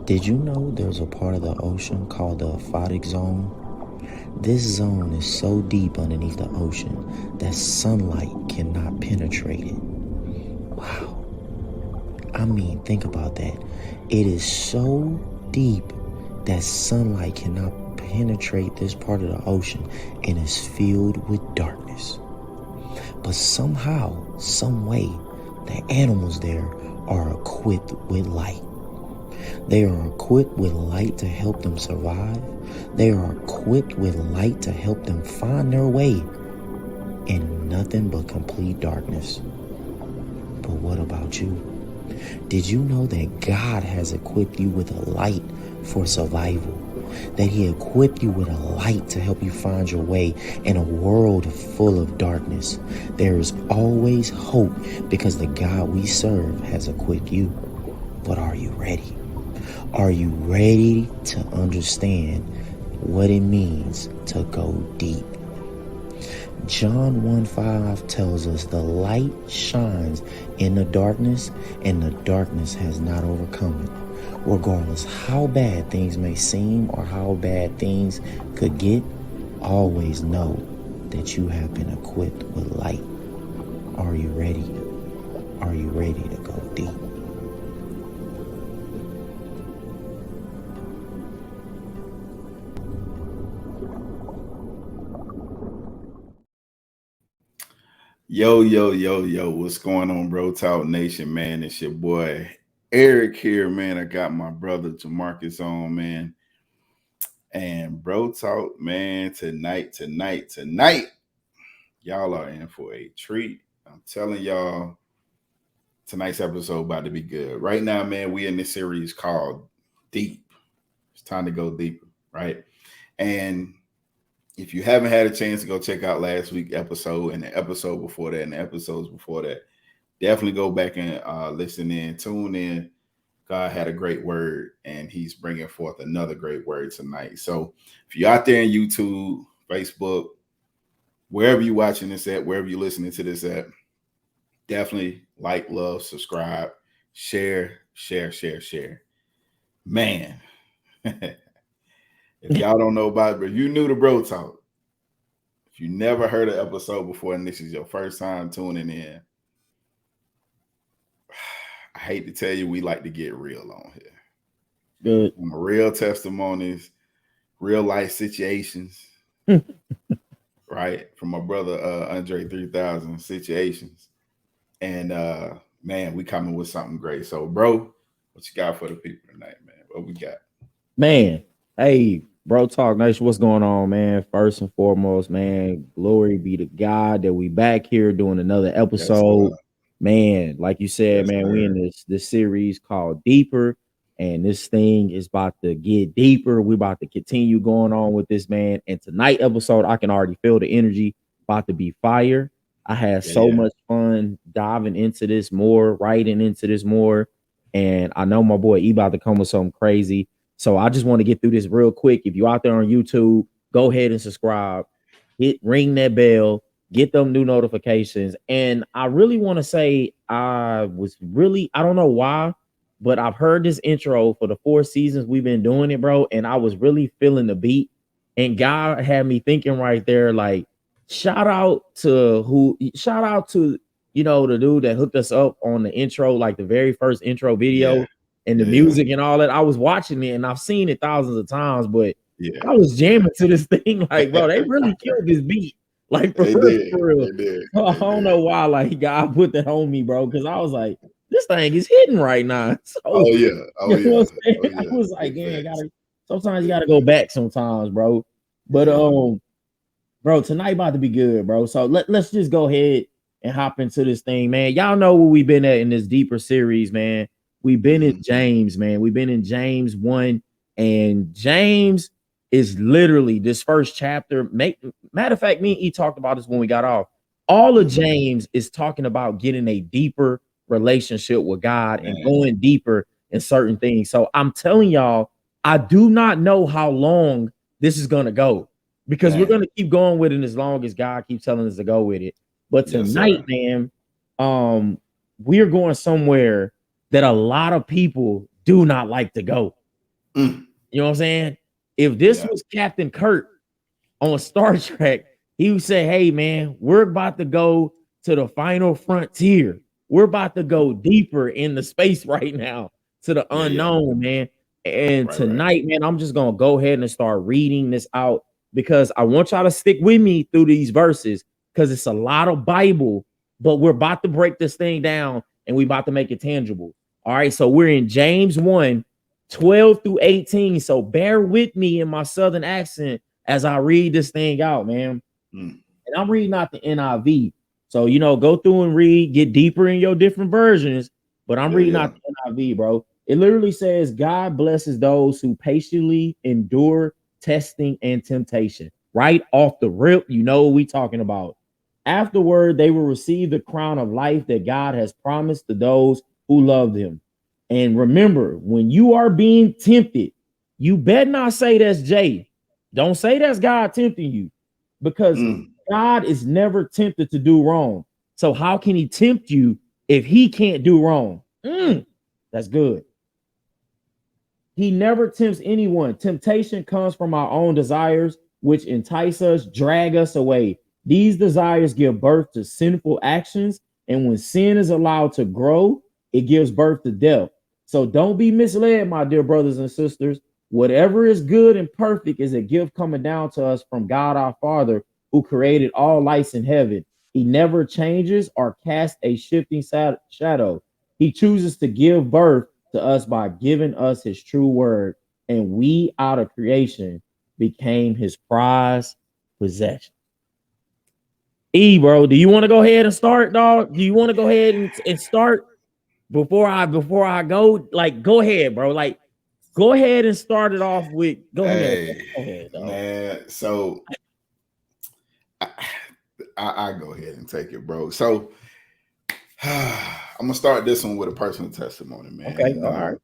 Did you know there's a part of the ocean called the aquatic zone? This zone is so deep underneath the ocean that sunlight cannot penetrate it. Wow. I mean, think about that. It is so deep that sunlight cannot penetrate this part of the ocean and is filled with darkness. But somehow, some way, the animals there are equipped with light. They are equipped with light to help them survive. They are equipped with light to help them find their way in nothing but complete darkness. But what about you? Did you know that God has equipped you with a light for survival? That He equipped you with a light to help you find your way in a world full of darkness? There is always hope because the God we serve has equipped you. But are you ready? Are you ready to understand what it means to go deep? John 1:5 tells us the light shines in the darkness and the darkness has not overcome it. Regardless how bad things may seem or how bad things could get, always know that you have been equipped with light. Are you ready? Are you ready to go deep? Yo, what's going on, BroTalk Nation, man? It's your boy Eric here, man. I got my brother Jarmarcus on, man. And BroTalk, man, tonight, y'all are in for a treat. I'm telling y'all, tonight's episode about to be good. Right now, man, we in this series called Deep. It's time to go deeper, right? And if you haven't had a chance to go check out last week's episode and the episode before that and the episodes before that, definitely go back and listen in, tune in. God had a great word and He's bringing forth another great word tonight. So if you're out there in YouTube, Facebook, wherever you're watching this at, wherever you're listening to this at, definitely like, love, subscribe, share. Man, if y'all don't know about it, but you new to BroTalk, if you never heard an episode before and this is your first time tuning in, I hate to tell you, we like to get real on here. Good. Real testimonies, real life situations, right? From my brother Andre 3000 situations. And man, we coming with something great. So, bro, what you got for the people tonight, man? What we got? Man, hey, BroTalk Nation, what's going on, man? First and foremost, man, glory be to God that we back here doing another episode. Yes, man, like you said, yes, man, we in this series called Deeper, and this thing is about to get deeper. We're about to continue going on with this, man. And tonight episode, I can already feel the energy about to be fire. I had so much fun diving into this more, writing into this more, and I know my boy E about to come with something crazy. So I just want to get through this real quick. If you're out there on YouTube, go ahead and subscribe, ring that bell, get them new notifications. And I really want to say I don't know why, but I've heard this intro for the 4 seasons we've been doing it, bro. And I was really feeling the beat. And God had me thinking right there, like, shout out to, you know, the dude that hooked us up on the intro, like the very first intro video. Yeah. And the music and all that. I was watching it and I've seen it thousands of times, but I was jamming to this thing. Like, bro, they really killed this beat. Like, for real. I don't know why, like, God put that on me, bro, because I was like, this thing is hitting right now. So, I was like, man, sometimes you gotta go back sometimes, bro. But bro, tonight about to be good, bro. So let's just go ahead and hop into this thing, man. Y'all know where we've been at in this deeper series, man. We've been in James, man. We've been in James 1, and James is literally this first chapter. Matter of fact, me and E talked about this when we got off. All of James is talking about getting a deeper relationship with God and going deeper in certain things. So I'm telling y'all, I do not know how long this is going to go because we're going to keep going with it as long as God keeps telling us to go with it. But tonight, man, we are going somewhere that a lot of people do not like to go. You know what I'm saying? If this was Captain Kirk on Star Trek, he would say, hey, man, we're about to go to the final frontier. We're about to go deeper in the space right now to the unknown, man. And tonight, man, I'm just going to go ahead and start reading this out because I want y'all to stick with me through these verses because it's a lot of Bible, but we're about to break this thing down and we're about to make it tangible. All right, so we're in James 1, 12 through 18. So bear with me in my Southern accent as I read this thing out, man. And I'm reading out the NIV. So, you know, go through and read, get deeper in your different versions. But I'm reading out the NIV, bro. It literally says, God blesses those who patiently endure testing and temptation. Right off the rip, you know what we talking about. Afterward, they will receive the crown of life that God has promised to those who love him. And remember, when you are being tempted, you better not say that's Jay. Don't say that's God tempting you because God is never tempted to do wrong. So how can he tempt you if he can't do wrong? That's good. He never tempts anyone. Temptation comes from our own desires, which entice us, drag us away. These desires give birth to sinful actions. And when sin is allowed to grow, it gives birth to death. So don't be misled, my dear brothers and sisters. Whatever is good and perfect is a gift coming down to us from God our Father, who created all lights in heaven. He never changes or casts a shifting shadow. He chooses to give birth to us by giving us his true word, and we out of creation became his prized possession. Bro, do you want to go ahead and start, dog? Do you want to go ahead and start before I go? Like, go ahead, bro. Like, go ahead and start it off with. Go ahead, dog. Man. So I go ahead and take it, bro. So I'm gonna start this one with a personal testimony, man. Okay, all right.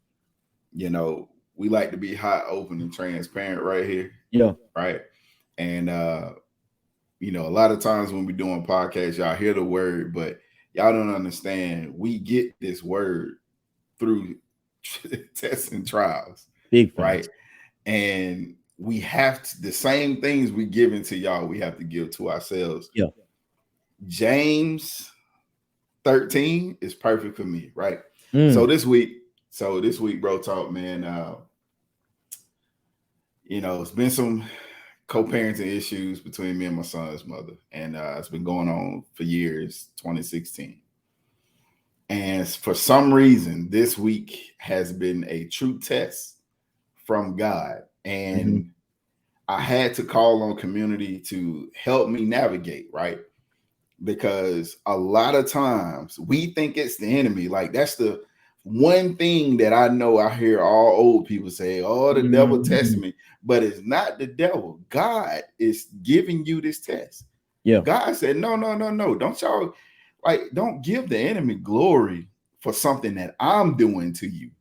You know, we like to be hot, open, and transparent right here. Yeah. Right. And you know, a lot of times when we're doing podcasts, y'all hear the word, but y'all don't understand. We get this word through tests and trials. Big right. And we have to, the same things we give into y'all, we have to give to ourselves. Yeah. James 13 is perfect for me, right? So this week, BroTalk, man, you know, it's been some co-parenting issues between me and my son's mother, and it's been going on for years, 2016. And for some reason, this week has been a true test from God, and I had to call on community to help me navigate, right? Because a lot of times we think it's the enemy. Like, that's the one thing that I know I hear all old people say, oh, the devil tested me. But it's not the devil. God is giving you this test. Yeah. God said, no. Don't y'all, like, don't give the enemy glory for something that I'm doing to you.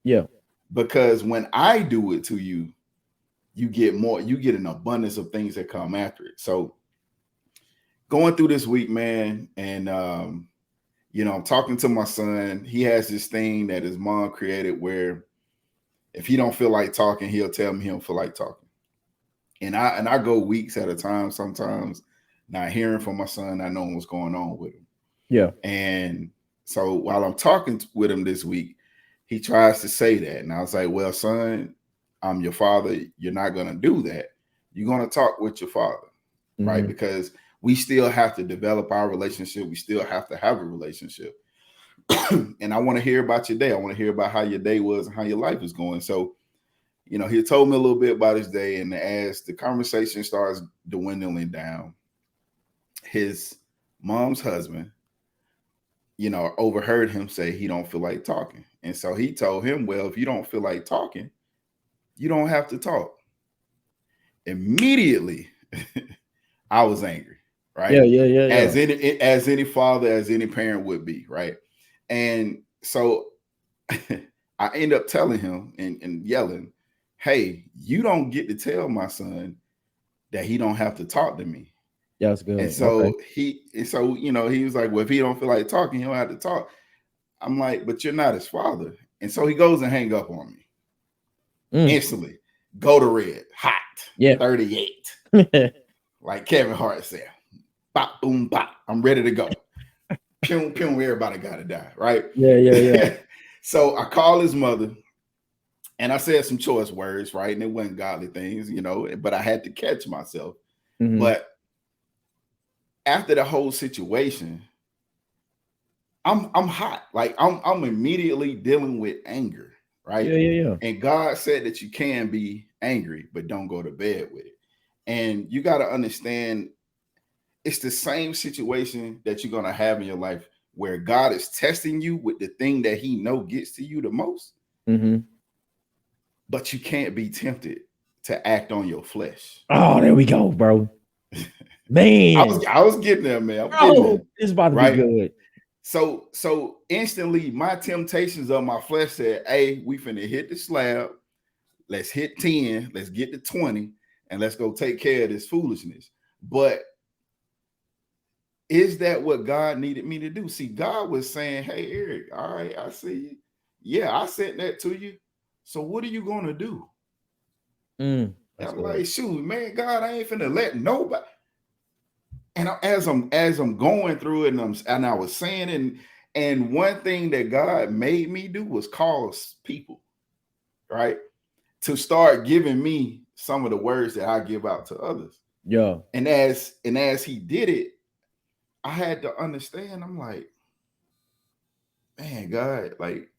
Yeah. Because when I do it to you, you get more, you get an abundance of things that come after it. So going through this week, man, and you know, I'm talking to my son. He has this thing that his mom created where if he don't feel like talking, he'll tell me he don't feel like talking. And I go weeks at a time, sometimes not hearing from my son, not knowing what's going on with him. Yeah. And so while I'm talking with him this week, he tries to say that. And I was like, well, son, I'm your father. You're not going to do that. You're going to talk with your father, right? Because we still have to develop our relationship. We still have to have a relationship. And I want to hear about your day. I want to hear about how your day was and how your life is going. So, you know, he told me a little bit about his day. And as the conversation starts dwindling down, his mom's husband, you know, overheard him say he don't feel like talking. And so he told him, well, if you don't feel like talking, you don't have to talk. Immediately, I was angry. Right. Yeah. As any father, as any parent would be. Right. And so I end up telling him and yelling, hey, you don't get to tell my son that he don't have to talk to me. Yeah, that's good. And so you know, he was like, well, if he don't feel like talking, he don't have to talk. I'm like, but you're not his father. And so he goes and hang up on me. instantly. Go to red, hot, Yeah. 38. Like Kevin Hart said, bop, boom, bop. I'm ready to go. Pew, pew, everybody got to die, right? Yeah. So I call his mother and I said some choice words, right? And it wasn't godly things, but I had to catch myself. But after the whole situation, I'm hot. Like I'm immediately dealing with anger, right? Yeah. And God said that you can be angry, but don't go to bed with it. And you got to understand it's the same situation that you're going to have in your life where God is testing you with the thing that he gets to you the most. But you can't be tempted to act on your flesh. Oh, there we go, bro. Man. I was getting there, man. It's about to be good. So instantly my temptations of my flesh said, hey, we finna hit the slab. Let's hit 10. Let's get to 20. And let's go take care of this foolishness. But is that what God needed me to do? See, God was saying, hey, Eric, all right, I see you. Yeah, I sent that to you. So what are you going to do? I'm like, shoot, man, God, I ain't finna let nobody. And as I'm going through it, and I was saying, and one thing that God made me do was call people, right, to start giving me some of the words that I give out to others. Yeah. And as he did it, I had to understand. I'm like, man, God, like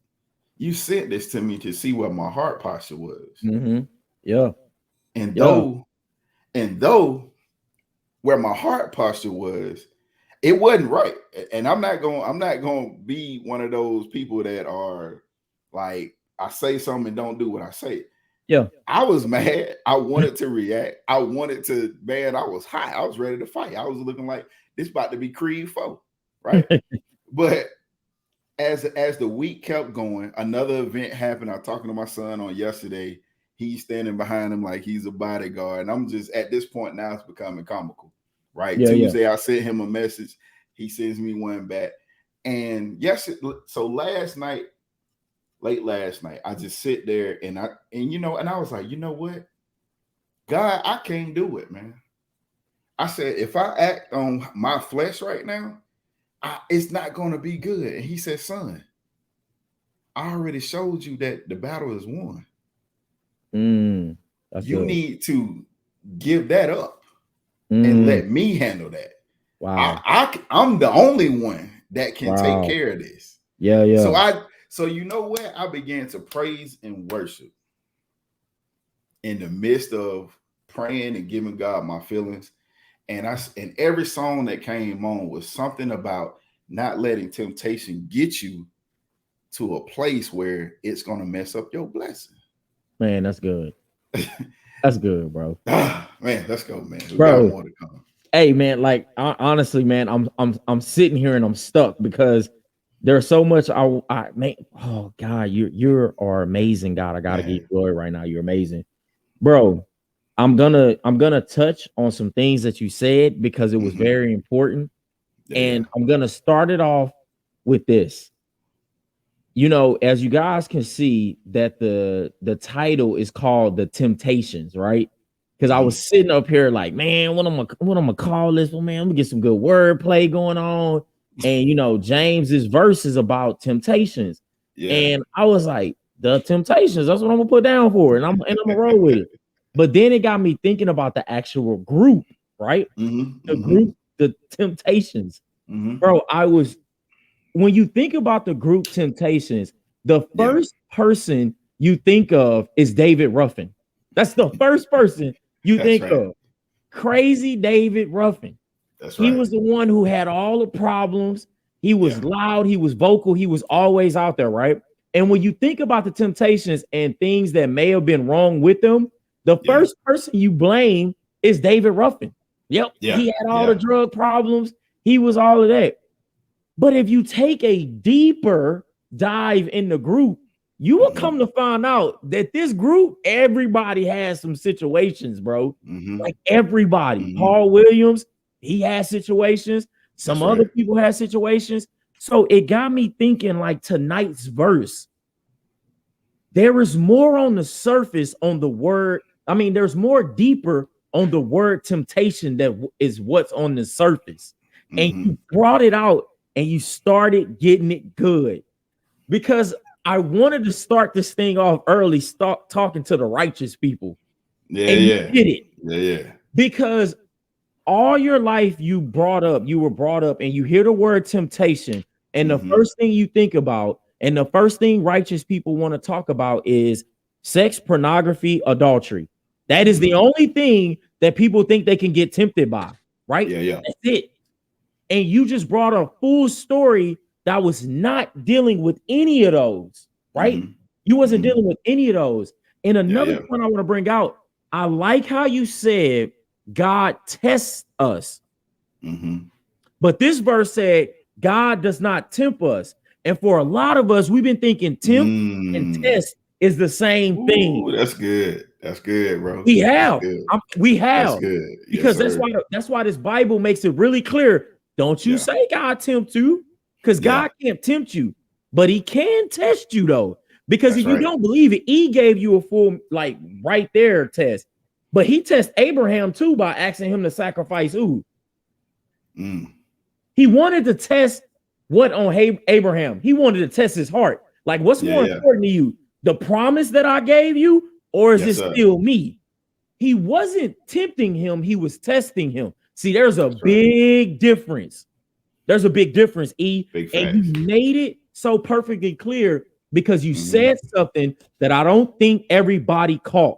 you sent this to me to see what my heart posture was. Yeah. And though where my heart posture was, it wasn't right. And I'm not going to be one of those people that are like, I say something and don't do what I say. Yeah. I was mad. I wanted to react. I wanted to, man, I was hot. I was ready to fight. I was looking like this about to be Creed 4, right? But as the week kept going, another event happened. I was talking to my son on yesterday. He's standing behind him like he's a bodyguard. And I'm just, at this point now, it's becoming comical, right? Tuesday, I sent him a message. He sends me one back. And so late last night, I just sit there and I was like, you know what? God, I can't do it, man. I said, if I act on my flesh right now, it's not going to be good. And he said, son, I already showed you that the battle is won. You need to give that up and let me handle that. Wow. I'm the only one that can take care of this. Yeah. So you know what? I began to praise and worship in the midst of praying and giving God my feelings. And every song that came on was something about not letting temptation get you to a place where it's going to mess up your blessing. Man, that's good. That's good, bro. Man, let's go, man. We got more to come. Hey, man, like honestly, man, I'm sitting here and I'm stuck because there's so much I man. Oh God, you are amazing, God. I gotta give you glory right now. You're amazing, bro. I'm gonna touch on some things that you said because it was very important, and I'm gonna start it off with this. As you guys can see, that the title is called The Temptations, right? Because I was sitting up here like, man, what I'm gonna call this? Well, man, I'm gonna get some good wordplay going on. And James's verse is about temptations. And I was like, the temptations, that's what I'm gonna put down for it. And I'm gonna roll with it. But then it got me thinking about the actual group, right? The group, the Temptations. Bro, when you think about the group Temptations, the first person you think of is David Ruffin. That's the first person you think of. Crazy David Ruffin. He was the one who had all the problems. He was loud. He was vocal. He was always out there, right? And when you think about the Temptations and things that may have been wrong with them, the first person you blame is David Ruffin. Yep. He had all the drug problems. He was all of that. But if you take a deeper dive in the group, you will come to find out that this group, everybody has some situations, bro. Like everybody. Paul Williams, he has situations. Some other people have situations. So it got me thinking, like, tonight's verse. There is more on the surface on the word. I mean, there's more deeper on the word temptation that is what's on the surface. And you brought it out and you started getting it good. Because I wanted to start this thing off early, start talking to the righteous people. Yeah, and yeah. You did it. Yeah. Because all your life you were brought up and you hear the word temptation. And the first thing you think about, and the first thing righteous people want to talk about is sex, pornography, adultery. That is the only thing that people think they can get tempted by, right? Yeah. That's it. And you just brought a full story that was not dealing with any of those, right? You wasn't dealing with any of those. And another point I want to bring out, I like how you said God tests us. But this verse said God does not tempt us. And for a lot of us, we've been thinking tempt and test is the same thing. That's good. That's good, bro. We have. We have. That's good. Because that's why this Bible makes it really clear. Don't you say God tempt you, because God can't tempt you, but he can test you though. Because if you don't believe it, he gave you a full, like right there test. But he tested Abraham too by asking him to sacrifice who? He wanted to test what on Abraham? He wanted to test his heart. Like, what's more important to you? The promise that I gave you, or is it still me? He wasn't tempting him, he was testing him. See, there's a big difference. There's a big difference, E. And you made it so perfectly clear because you said something that I don't think everybody caught.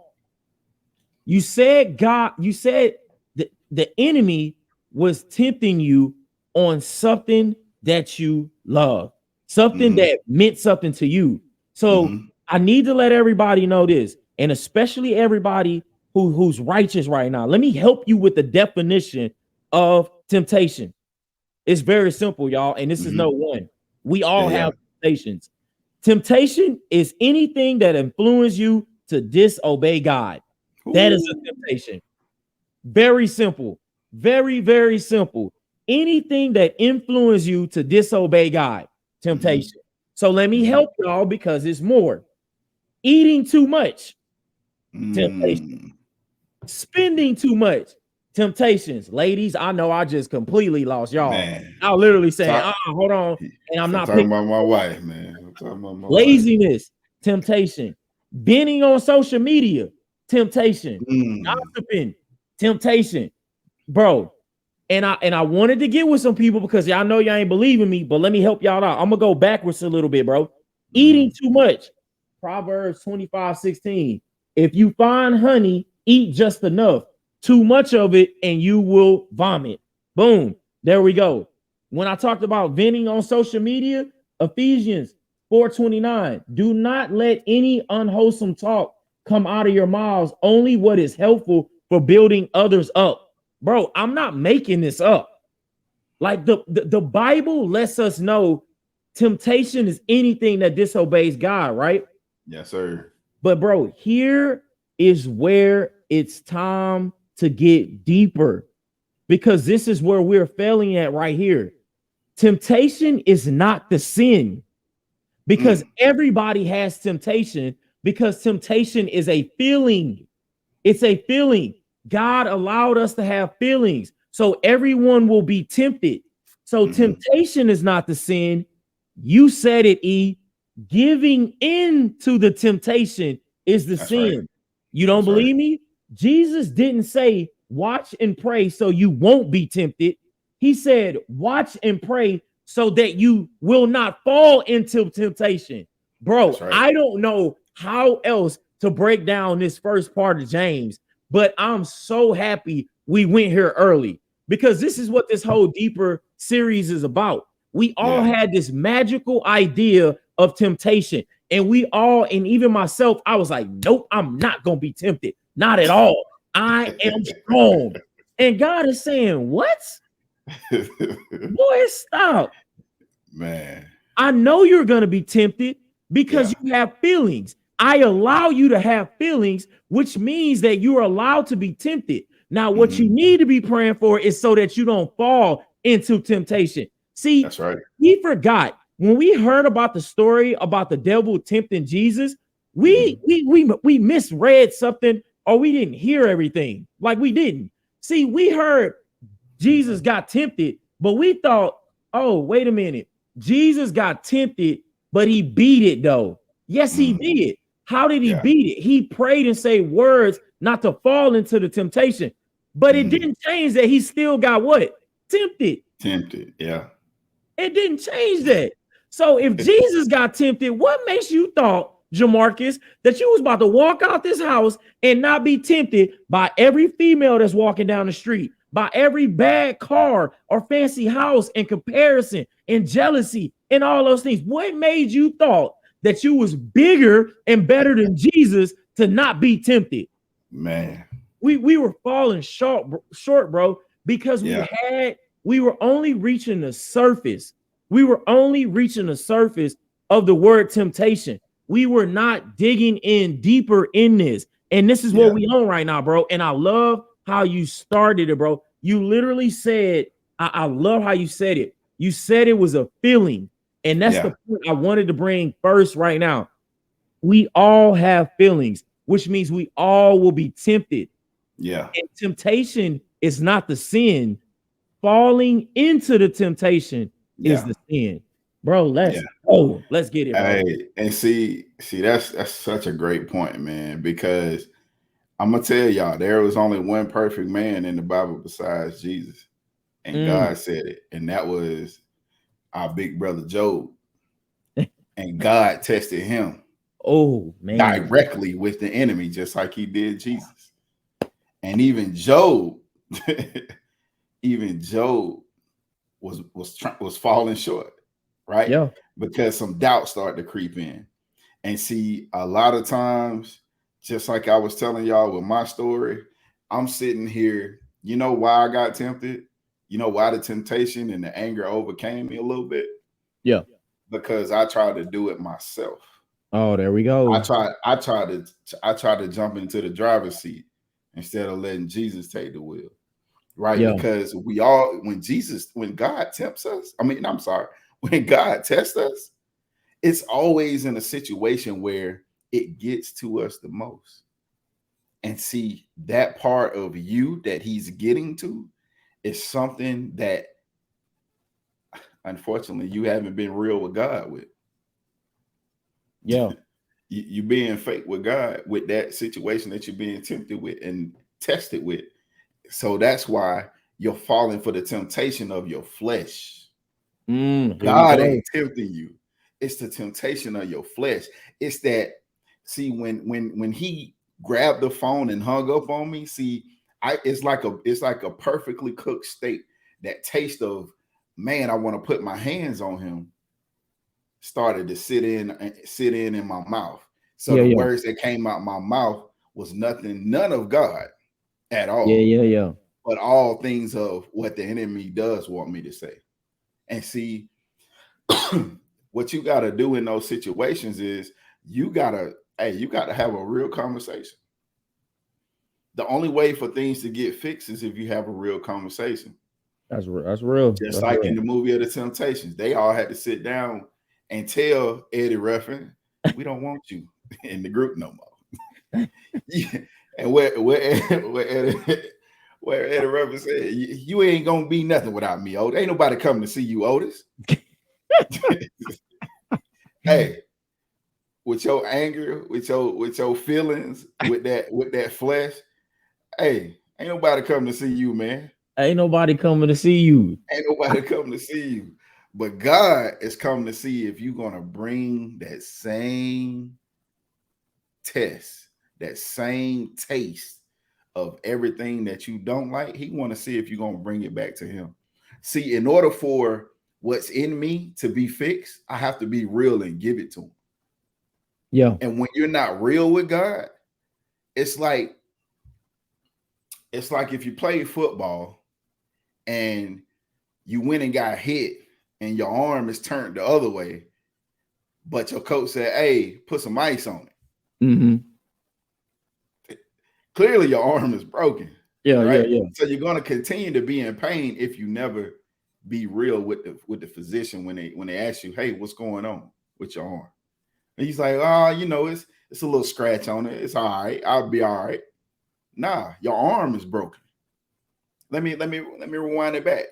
You said the enemy was tempting you on something that you love, something that meant something to you. So I need to let everybody know this, and especially everybody who's righteous right now. Let me help you with the definition of temptation. It's very simple, y'all, and this is no one. We all have temptations. Temptation is anything that influences you to disobey God. That is a temptation. Very simple. Very, very simple. Anything that influences you to disobey God, temptation. So let me help y'all because it's more. Eating too much, temptation. Spending too much, temptations. Ladies, I know I just completely lost y'all. I literally saying, hold on. And I'm not talking about my wife, man. I'm talking about my laziness, temptation. Bending on social media, temptation. Gossiping, temptation. Bro, and I wanted to get with some people because y'all know y'all ain't believing me, but let me help y'all out. I'm gonna go backwards a little bit, bro. Eating too much. Proverbs 25:16. If you find honey, eat just enough. Too much of it and you will vomit. Boom. There we go. When I talked about venting on social media, Ephesians 4:29. Do not let any unwholesome talk come out of your mouths, only what is helpful for building others up. Bro, I'm not making this up. Like the Bible lets us know temptation is anything that disobeys God, right? Yes, sir. But bro, here is where it's time to get deeper, because this is where we're failing at right here. Temptation is not the sin, because everybody has temptation, because temptation is a feeling. It's a feeling. God allowed us to have feelings, so everyone will be tempted. So temptation is not the sin. You said it, E. Giving in to the temptation is the sin. Right. You don't believe me? Jesus didn't say watch and pray so you won't be tempted. He said watch and pray so that you will not fall into temptation. Bro, I don't know how else to break down this first part of James, but I'm so happy we went here early, because this is what this whole deeper series is about. We all had this magical idea of temptation, and we all, and even myself, I was like, nope, I'm not going to be tempted. Not at all. I am strong. And God is saying, what? Boy, stop. Man. I know you're going to be tempted because you have feelings. I allow you to have feelings, which means that you are allowed to be tempted. Now, what you need to be praying for is so that you don't fall into temptation. See, that's right. We forgot when we heard about the story about the devil tempting Jesus. We misread something, or we didn't hear everything. Like we didn't. See, we heard Jesus got tempted, but we thought, oh, wait a minute. Jesus got tempted, but he beat it though. Yes, he did. How did he beat it? He prayed and said words not to fall into the temptation. But it didn't change that he still got what? Tempted. Tempted, yeah. It didn't change that. So if Jesus got tempted, what makes you thought, Jarmarcus, that you was about to walk out this house and not be tempted by every female that's walking down the street, by every bad car or fancy house in comparison and jealousy and all those things? What made you thought that you was bigger and better than Jesus to not be tempted? Man. We were falling short, bro, because we were only reaching the surface. We were only reaching the surface of the word temptation. We were not digging in deeper in this. And this is what we on right now, bro. And I love how you started it, bro. You literally said, I love how you said it. You said it was a feeling. And that's the point I wanted to bring first right now. We all have feelings, which means we all will be tempted. Yeah. And temptation is not the sin. Falling into the temptation is the sin. Bro, let's get it, bro. Hey, and see, that's such a great point, man, because I'm gonna tell y'all, there was only one perfect man in the Bible besides Jesus. And God said it, and that was our big brother Job. And God tested him directly with the enemy, just like he did Jesus. And even Job was falling short, right? Yeah. Because some doubt started to creep in. And see, a lot of times, just like I was telling y'all with my story, I'm sitting here, you know why I got tempted? You know why the temptation and the anger overcame me a little bit? Yeah. Because I tried to do it myself. Oh, there we go. I tried to jump into the driver's seat instead of letting Jesus take the wheel. Right. Yeah. Because when God tempts us, when God tests us, it's always in a situation where it gets to us the most. And see, that part of you that he's getting to is something that unfortunately you haven't been real with God with. Yeah. You being fake with God with that situation that you're being tempted with and tested with. So that's why you're falling for the temptation of your flesh. God ain't tempting you. It's the temptation of your flesh. It's that, see, when he grabbed the phone and hung up on me, see, it's like a perfectly cooked steak. That taste of, man, I want to put my hands on him started to sit in my mouth. So the words that came out my mouth was none of God at all. Yeah. But all things of what the enemy does want me to say. And see, what you got to do in those situations is you got to have a real conversation. The only way for things to get fixed is if you have a real conversation. That's real. Just like in the movie of the Temptations, they all had to sit down and tell Eddie Ruffin, we don't want you in the group no more. And where Eddie Ruffin said, you ain't gonna be nothing without me, Otis. Ain't nobody coming to see you, Otis. Hey, with your anger, with your feelings, with that flesh, hey, ain't nobody coming to see you, man. Ain't nobody coming to see you. Ain't nobody coming to see you. But God is coming to see if you're going to bring that same test, that same taste of everything that you don't like. He want to see if you're going to bring it back to him. See, in order for what's in me to be fixed, I have to be real and give it to him. Yeah. And when you're not real with God, it's like if you play football and you went and got hit and your arm is turned the other way, but your coach said, hey, put some ice on it. Mm-hmm. Clearly your arm is broken. Yeah, right? yeah. So you're going to continue to be in pain if you never be real with the physician when they ask you, hey, what's going on with your arm? And he's like, oh, it's a little scratch on it. It's all right. I'll be all right. Nah, your arm is broken. Let me rewind it back.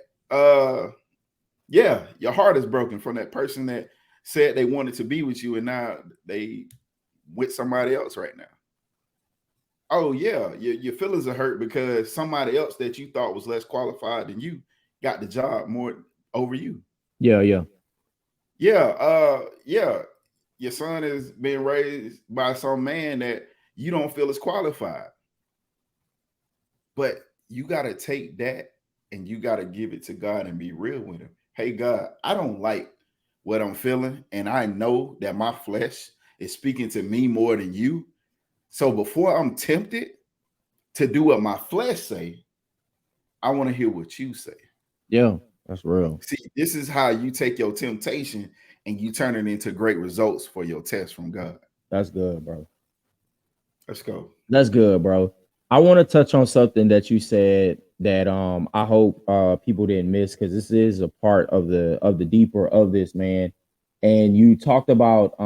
Yeah, your heart is broken from that person that said they wanted to be with you, and now they with somebody else right now. Oh yeah, your feelings are hurt because somebody else that you thought was less qualified than you got the job more over you. Yeah. Your son is being raised by some man that you don't feel is qualified. But you got to take that and you got to give it to God and be real with him. Hey, God, I don't like what I'm feeling. And I know that my flesh is speaking to me more than you. So before I'm tempted to do what my flesh say, I want to hear what you say. Yeah, that's real. See, this is how you take your temptation and you turn it into great results for your test from God. That's good, bro. Let's go. That's good, bro. I want to touch on something that you said that I hope people didn't miss, because this is a part of the deeper of this, man. And you talked about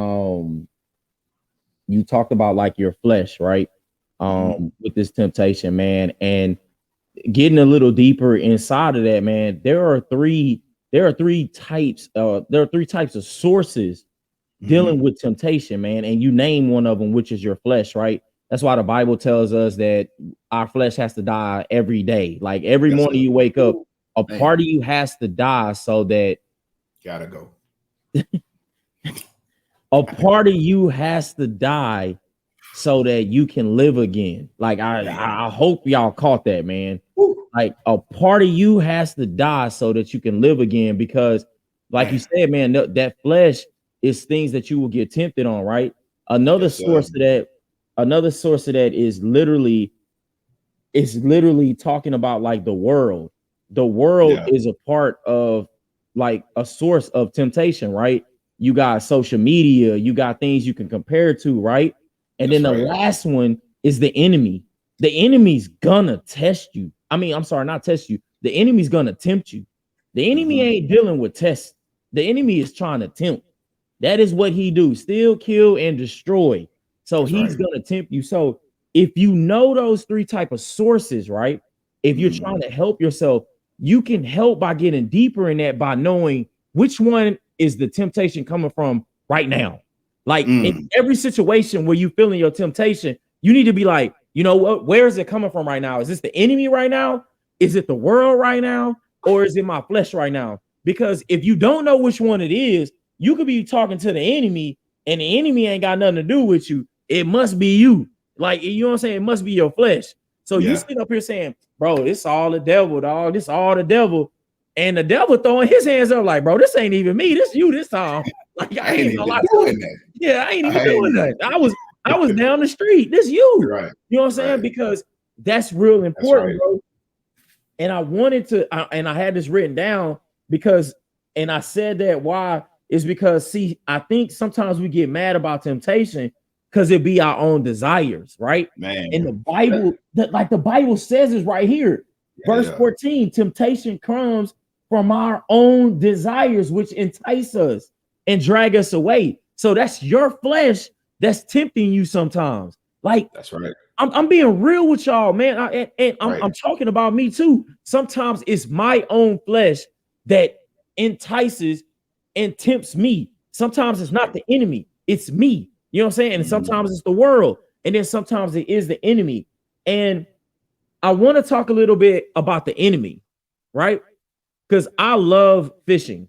like your flesh, right? With this temptation, man, and getting a little deeper inside of that, man. There are three types of sources dealing with temptation, man. And you name one of them, which is your flesh, right? That's why the Bible tells us that our flesh has to die every day. Like every morning you wake up, a part of you has to die so that gotta go. A part of you has to die so that you can live again. Like I hope y'all caught that, man. Like a part of you has to die so that you can live again, because like you said, man, that flesh is things that you will get tempted on, right? Another source of that is literally talking about like the world. The world is a part of like a source of temptation, right? You got social media, you got things you can compare to, right? And then the last one is the enemy. The enemy's gonna test you. I mean, I'm sorry, not test you. The enemy's gonna tempt you. The enemy ain't dealing with tests. The enemy is trying to tempt. That is what he do: steal, kill, and destroy. So he's gonna tempt you. So if you know those three type of sources, right? If you're trying to help yourself, you can help by getting deeper in that, by knowing which one is the temptation coming from right now. Like in every situation where you feeling your temptation, you need to be like, you know what? Where is it coming from right now? Is this the enemy right now? Is it the world right now? Or is it my flesh right now? Because if you don't know which one it is, you could be talking to the enemy and the enemy ain't got nothing to do with you. It must be you. Like, you know what I'm saying? It must be your flesh. So you sit up here saying, bro, it's all the devil, dog. This all the devil. And the devil throwing his hands up like, bro, this ain't even me. This you this time. Like, I ain't even doing that. Yeah, I ain't even doing that. I was down the street. This you. Right. You know what I'm saying? Because that's real important, bro. And I wanted to, and I had this written down because, and I said that why is because, see, I think sometimes we get mad about temptation because it be our own desires, right? Man. And the Bible, like the Bible says is right here. Verse 14, temptation comes from our own desires, which entice us and drag us away. So that's your flesh that's tempting you sometimes. Like, that's right. I'm being real with y'all, man. I'm talking about me too. Sometimes it's my own flesh that entices and tempts me. Sometimes it's not the enemy, it's me. You know what I'm saying? And sometimes it's the world, and then sometimes it is the enemy. And I want to talk a little bit about the enemy, right? Because I love fishing.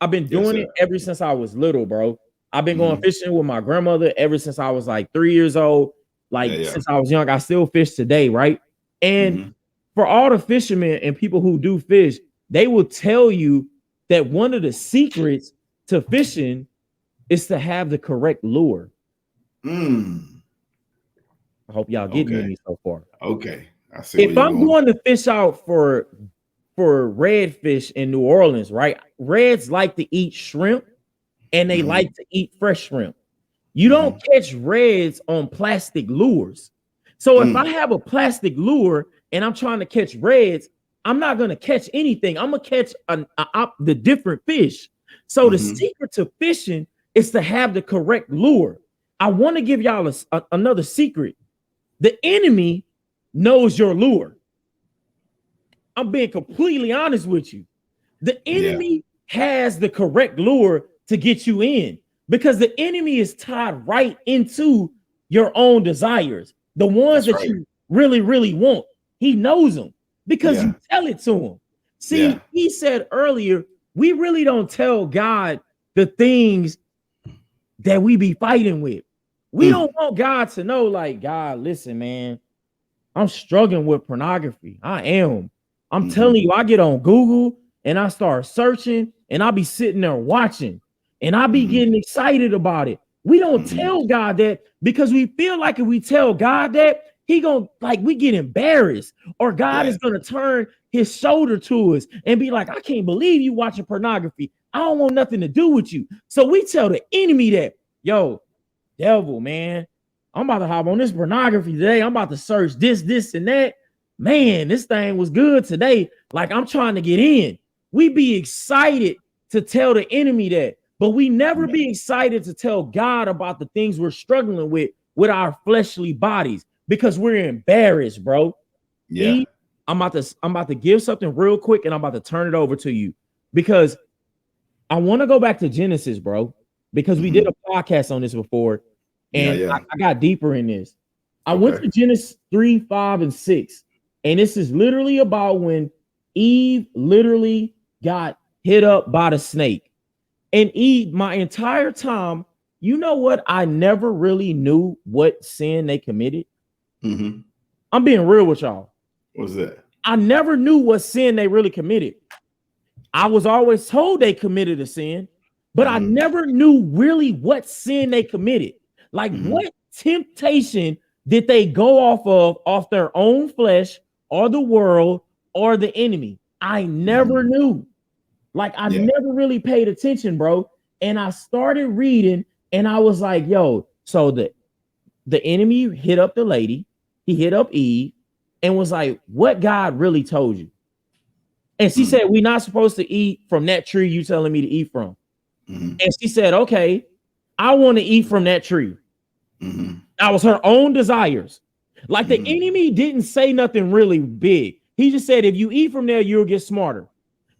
I've been doing it ever since I was little, bro. I've been going fishing with my grandmother ever since I was like 3 years old. Like since I was young, I still fish today, right? And for all the fishermen and people who do fish, they will tell you that one of the secrets to fishing is to have the correct lure. I hope y'all getting me so far. Okay. I see. If I'm going to fish out for redfish in New Orleans, right? Reds like to eat shrimp and they like to eat fresh shrimp. You don't catch reds on plastic lures. So if I have a plastic lure and I'm trying to catch reds, I'm not going to catch anything. I'm going to catch the different fish. So the secret to fishing is to have the correct lure. I want to give y'all another secret. The enemy knows your lure. I'm being completely honest with you. The enemy has the correct lure to get you in, because the enemy is tied right into your own desires, the ones that you really, really want. He knows them because you tell it to him. See, he said earlier, we really don't tell God the things that we be fighting with. We don't want God to know, like, God, listen, man, I'm struggling with pornography. I am. I'm telling you, I get on Google and I start searching and I'll be sitting there watching and I'll be getting excited about it. We don't tell God that because we feel like if we tell God that, he gonna, like, we get embarrassed, or God is gonna turn his shoulder to us and be like, I can't believe you watching pornography. I don't want nothing to do with you. So we tell the enemy that, yo, devil, man, I'm about to hop on this pornography today. I'm about to search this, and that. Man, this thing was good today. Like, I'm trying to get in. We be excited to tell the enemy that, but we never be excited to tell God about the things we're struggling with our fleshly bodies, because we're embarrassed, bro. I'm about to give something real quick and I'm about to turn it over to you, because I want to go back to Genesis, bro, because we did a podcast on this before. And I got deeper in this. I went to Genesis 3, 5, and 6. And this is literally about when Eve literally got hit up by the snake. And Eve, my entire time, you know what? I never really knew what sin they committed. I'm being real with y'all. What was that? I never knew what sin they really committed. I was always told they committed a sin, but I never knew really what sin they committed. Like, what temptation did they go off their own flesh or the world or the enemy? I never knew. Like, I never really paid attention, bro. And I started reading and I was like, yo, so the enemy hit up the lady, he hit up Eve and was like, what God really told you? And she said, we're not supposed to eat from that tree you telling me to eat from. And she said, okay, I want to eat from that tree. That was her own desires. Like, the enemy didn't say nothing really big. He just said, if you eat from there, you'll get smarter.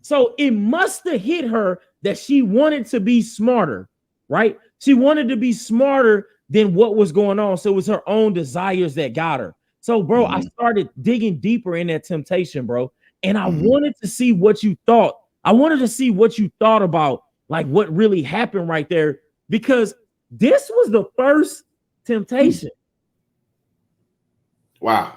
So it must have hit her that she wanted to be smarter, right? She wanted to be smarter than what was going on. So it was her own desires that got her. So, bro, I started digging deeper in that temptation, bro. And I wanted to see what you thought. I wanted to see what you thought about, like, what really happened right there, because this was the first temptation. Wow.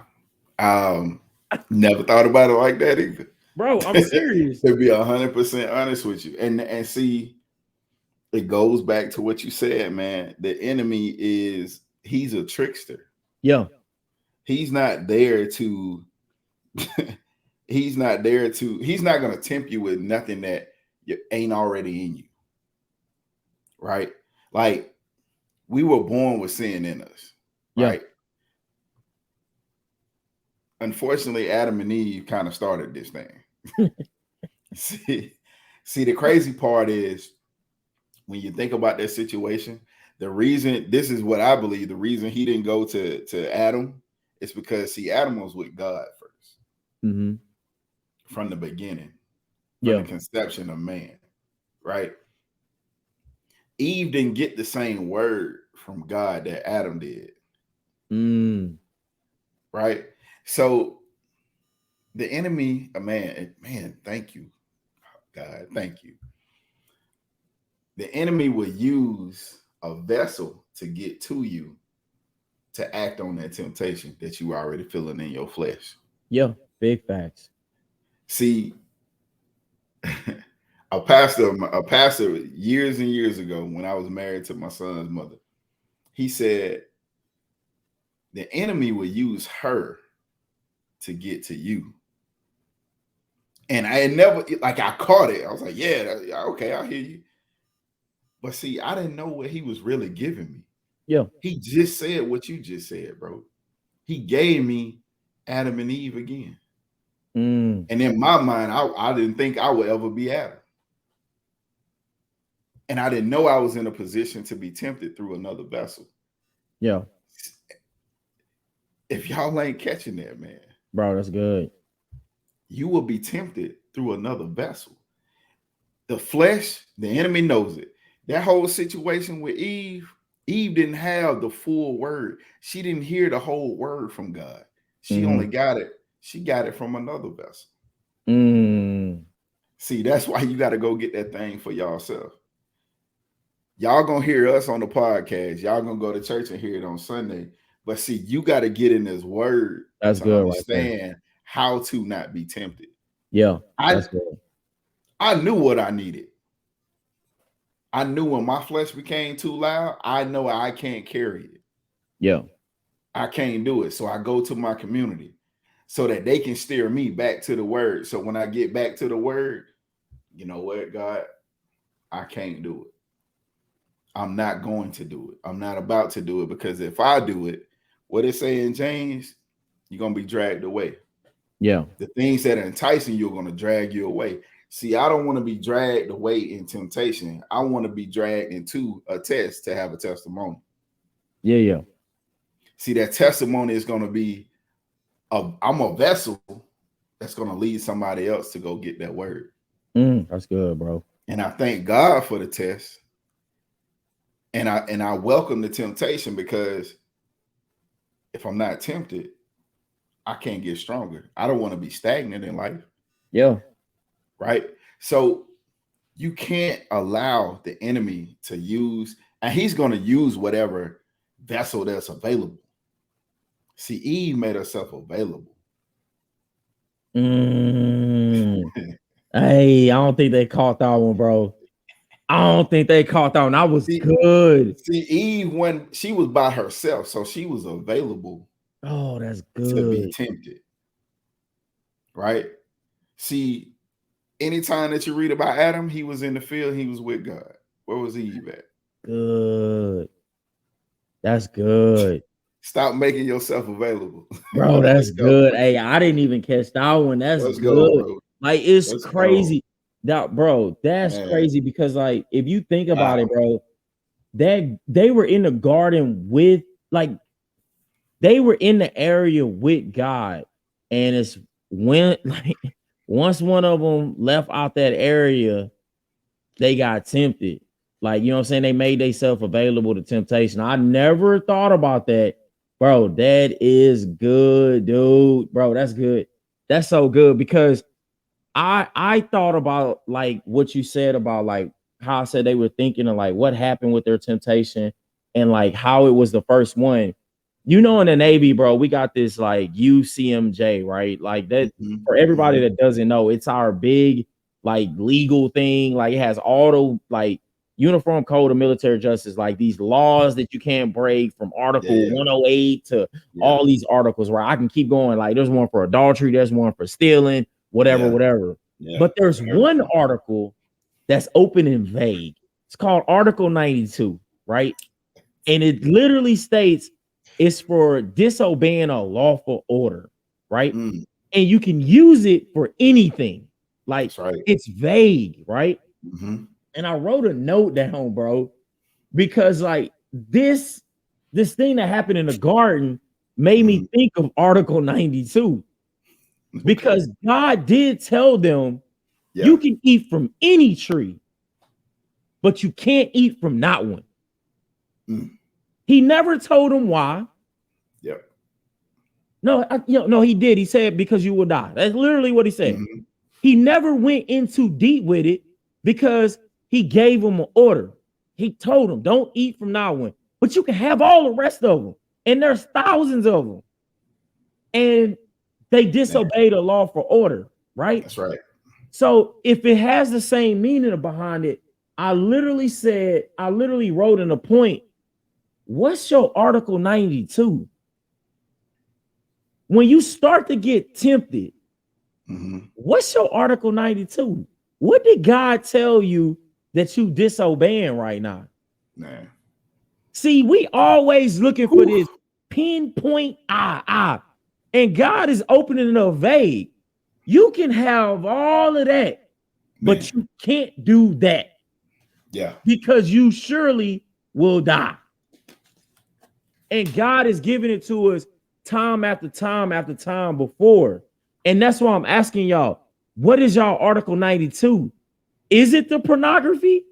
Never thought about it like that either. Bro, I'm serious. To be 100% honest with you. And see, it goes back to what you said, man. The enemy he's a trickster. Yeah. He's not there to he's not going to tempt you with nothing that ain't already in you. Right? Like, we were born with sin in us. Right? Unfortunately, Adam and Eve kind of started this thing. See, the crazy part is, when you think about that situation, the reason, this is what I believe, the reason he didn't go to Adam is because, see, Adam was with God first. From the beginning. From the conception of man. Right? Eve didn't get the same word from God that Adam did. Right? So the enemy, man, thank you, God, thank you. The enemy will use a vessel to get to you to act on that temptation that you already feeling in your flesh. Yeah, big facts. See, a pastor years and years ago, when I was married to my son's mother, he said the enemy will use her to get to you. And I had never, like, I caught it. I was like, yeah, okay, I hear you. But see, I didn't know what he was really giving me. Yeah. He just said what you just said, bro. He gave me Adam and Eve again. And in my mind, I didn't think I would ever be Adam. And I didn't know I was in a position to be tempted through another vessel. Yeah. If y'all ain't catching that, man, Bro, that's good. you will be tempted through another vessel. The flesh, the enemy knows it. That whole situation with Eve didn't have the full word. She didn't hear the whole word from God. She only got it. She got it from another vessel. See, that's why you got to go get that thing for yourself. Y'all gonna hear us on the podcast. Y'all gonna go to church and hear it on Sunday. But see, you got to get in this word that's to good understand right how to not be tempted. Yeah, that's good. I knew what I needed. I knew when my flesh became too loud, I know I can't carry it. Yeah. I can't do it. So I go to my community so that they can steer me back to the word. So when I get back to the word, you know what, God, I can't do it. I'm not going to do it. I'm not about to do it, because if I do it, what it say in James, you're going to be dragged away. Yeah. The things that are enticing you are going to drag you away. See, I don't want to be dragged away in temptation. I want to be dragged into a test to have a testimony. Yeah, yeah. See, that testimony is going to be, I'm a vessel that's going to lead somebody else to go get that word. That's good, bro. And I thank God for the test. And I welcome the temptation, because if I'm not tempted, I can't get stronger. I don't want to be stagnant in life. Yeah. Right. So you can't allow the enemy to use, and he's going to use whatever vessel that's available. See, Eve made herself available. Hey, I don't think they caught that one, bro. I don't think they caught that one. That was good. See, Eve, when she was by herself, so she was available. Oh, that's good. To be tempted. Right? See, anytime that you read about Adam, he was in the field, he was with God. Where was Eve at? Good. That's good. Stop making yourself available. Bro, that's good. Hey, I didn't even catch that one. That's Let's good. Go, bro. Like, it's crazy. That, bro, that's crazy, because like, if you think about it, bro, that they were in the garden with, like, they were in the area with God, and it's when, like, once one of them left out that area, they got tempted. Like, you know what I'm saying? They made themselves available to temptation. I never thought about that. Bro, that is good, dude. Bro, that's good. That's so good, because I thought about like what you said about like how I said they were thinking of like what happened with their temptation, and like how it was the first one. You know, in the Navy, bro, we got this like UCMJ, right? Like that, for everybody that doesn't know, it's our big like legal thing. Like it has all the like Uniform Code of Military Justice, like these laws that you can't break, from Article 108 to all these articles, where I can keep going. Like there's one for adultery, there's one for stealing, whatever. But there's one article that's open and vague. It's called Article 92, right? And it literally states it's for disobeying a lawful order, right? And you can use it for anything. Like it's vague, right? And I wrote a note down, bro, because like this thing that happened in the garden made me think of Article 92. Because God did tell them, you can eat from any tree, but you can't eat from that one. He never told them why. No, he did. He said, because you will die. That's literally what he said. He never went in too deep with it, because he gave them an order. He told them, don't eat from that one, but you can have all the rest of them. And there's thousands of them. And they disobeyed the law for order, right? That's right. So if it has the same meaning behind it, I literally wrote in a point, what's your Article 92? When you start to get tempted, what's your Article 92? What did God tell you that you disobeying right now? Man. See, we always looking for this pinpoint, and God is opening up vague. You can have all of that, but you can't do that. Yeah. Because you surely will die. And God is giving it to us time after time after time before. And that's why I'm asking y'all, what is y'all Article 92? Is it the pornography?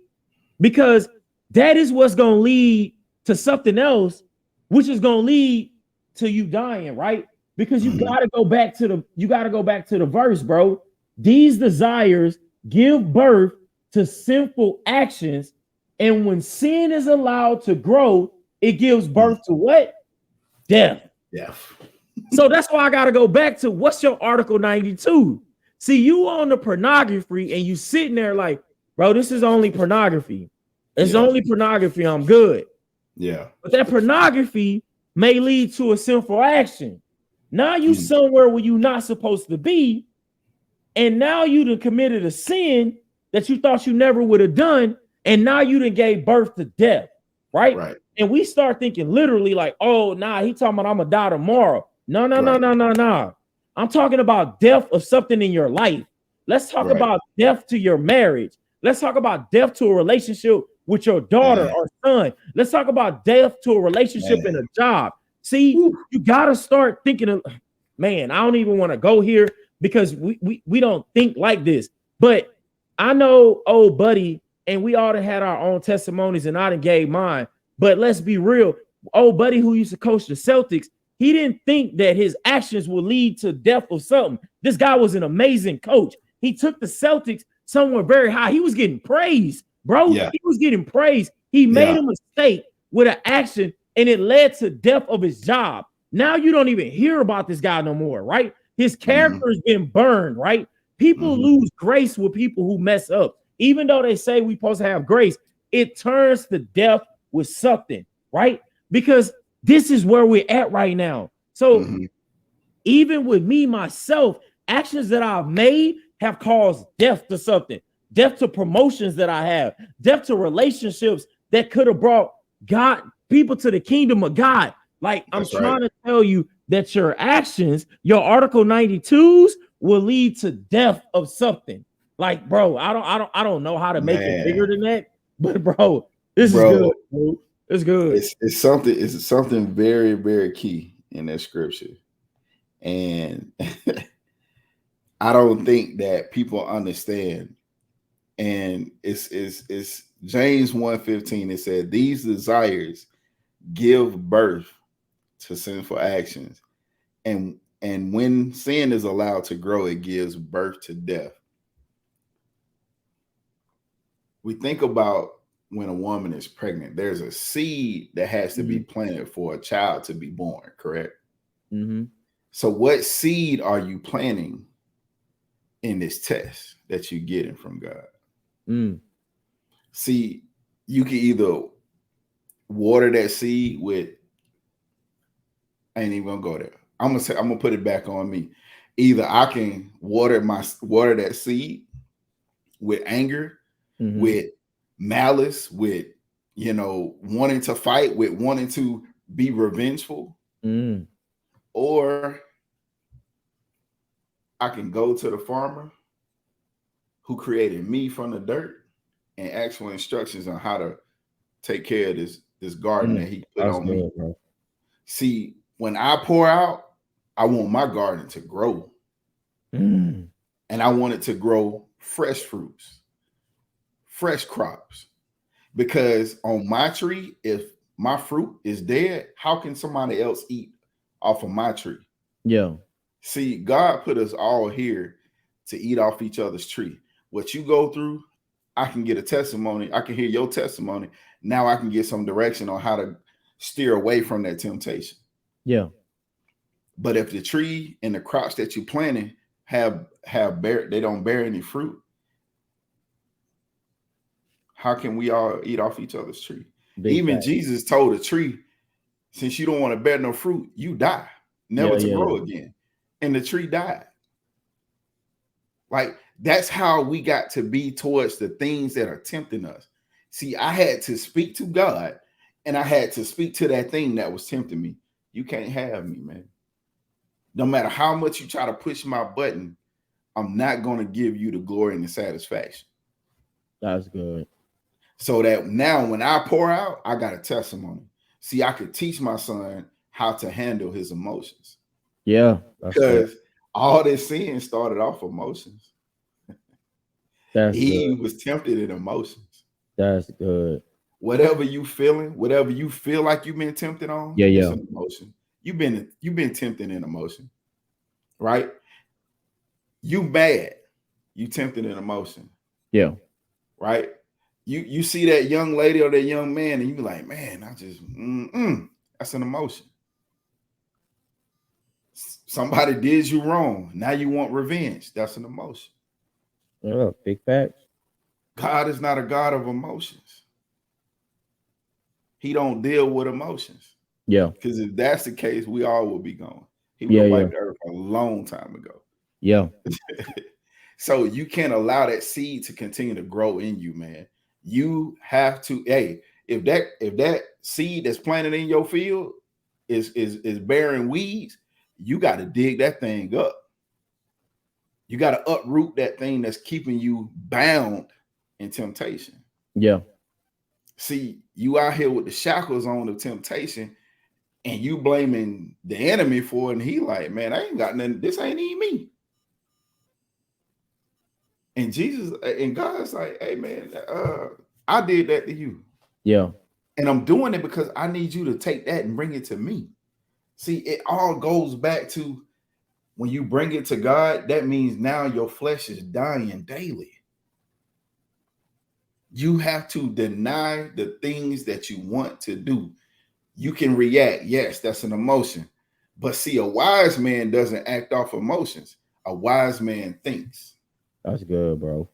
Because that is what's going to lead to something else, which is going to lead to you dying, right? Because you got to go back to the verse, bro. These desires give birth to sinful actions, and when sin is allowed to grow, it gives birth to what? Death. Yeah. So that's why I got to go back to what's your Article 92? See, you on the pornography and you sitting there like, bro, this is only pornography. It's only pornography. I'm good. Yeah. But that pornography may lead to a sinful action. Now you somewhere where you're not supposed to be. And now you done committed a sin that you thought you never would have done. And now you done gave birth to death. Right? Right. And we start thinking literally like, oh, nah, he talking about I'm going to die tomorrow. No. I'm talking about death of something in your life. Let's talk about death to your marriage. Let's talk about death to a relationship with your daughter or son. Let's talk about death to a relationship and a job. See, you got to start thinking of, man, I don't even want to go here because we don't think like this. But I know old buddy, and we all had our own testimonies, and I done gave mine. But let's be real. Old buddy who used to coach the Celtics, he didn't think that his actions would lead to death of something. This guy was an amazing coach. He took the Celtics somewhere very high. He was getting praised, bro. Yeah. He was getting praised. He made a mistake with an action, and it led to death of his job. Now you don't even hear about this guy no more, right? His character has been burned, right? People lose grace with people who mess up. Even though they say we're supposed to have grace, it turns to death with something, right? Because this is where we're at right now. So even with me, myself, actions that I've made have caused death to something, death to promotions that I have, death to relationships that could have brought God, people to the kingdom of God. Like I'm trying to tell you that your actions, your Article 92s will lead to death of something. Like, bro, I don't know how to make it bigger than that, but bro, this is good, bro. It's good. It's something very, very key in that scripture. And I don't think that people understand. And it's James 1:15. It said, these desires give birth to sinful actions. And when sin is allowed to grow, it gives birth to death. We think about when a woman is pregnant, there's a seed that has to be planted for a child to be born, correct? So what seed are you planting in this test that you're getting from God? See, you can either water that seed with, I ain't even gonna go there. I'm gonna put it back on me. Either I can water that seed with anger, with malice, with wanting to fight, with wanting to be revengeful, or I can go to the farmer who created me from the dirt and ask for instructions on how to take care of this garden that he put on me. Bro. See, when I pour out, I want my garden to grow. And I want it to grow fresh fruits, fresh crops. Because on my tree, if my fruit is dead, how can somebody else eat off of my tree? Yeah. See, God put us all here to eat off each other's tree. What you go through, I can get a testimony. I can hear your testimony. Now I can get some direction on how to steer away from that temptation. Yeah. But if the tree and the crops that you planted they don't bear any fruit, how can we all eat off each other's tree? Even Jesus told a tree, since you don't want to bear no fruit, you die, never to grow again. And the tree died. Like, that's how we got to be towards the things that are tempting us. See, I had to speak to God, and I had to speak to that thing that was tempting me. You can't have me, man. No matter how much you try to push my button, I'm not going to give you the glory and the satisfaction. That's good. So that now when I pour out, I got a testimony. See, I could teach my son how to handle his emotions. Yeah, because all this sin started off emotions. That's He good. was tempted in emotions. That's good. Whatever you feeling, whatever you feel like you've been tempted on, it's an emotion. You've been tempted in emotion, right? You mad, you tempted in emotion. Yeah. Right? You see that young lady or that young man, and you be like, man, I just that's an emotion. Somebody did you wrong. Now you want revenge. That's an emotion. Yeah, big facts. God is not a God of emotions. He don't deal with emotions. Yeah. Because if that's the case, we all will be gone. He would Yeah, have wiped the earth a long time ago. Yeah. So you can't allow that seed to continue to grow in you, man. You have to, hey, if that seed that's planted in your field is bearing weeds, you got to dig that thing up. You got to uproot that thing that's keeping you bound in temptation. Yeah. See, you out here with the shackles on of temptation, and you blaming the enemy for it, and he like, man, I ain't got nothing. This ain't even me. And Jesus and God's like, hey man, I did that to you. Yeah. And I'm doing it because I need you to take that and bring it to me. See, it all goes back to when you bring it to God, that means now your flesh is dying daily. You have to deny the things that you want to do. You can react. Yes, that's an emotion. But see, a wise man doesn't act off emotions. A wise man thinks. That's good, bro.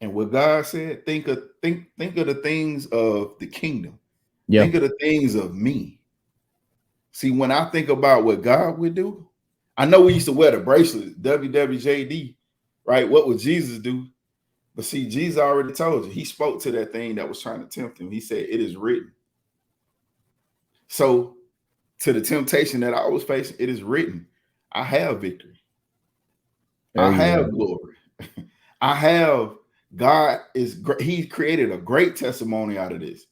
And what God said, think of the things of the kingdom. Yeah. Think of the things of me. See, when I think about what God would do, I know we used to wear the bracelet, WWJD, right? What would Jesus do? But see, Jesus already told you. He spoke to that thing that was trying to tempt him. He said, it is written. So to the temptation that I was facing, it is written. I have victory. I have glory. I have God is great. He created a great testimony out of this.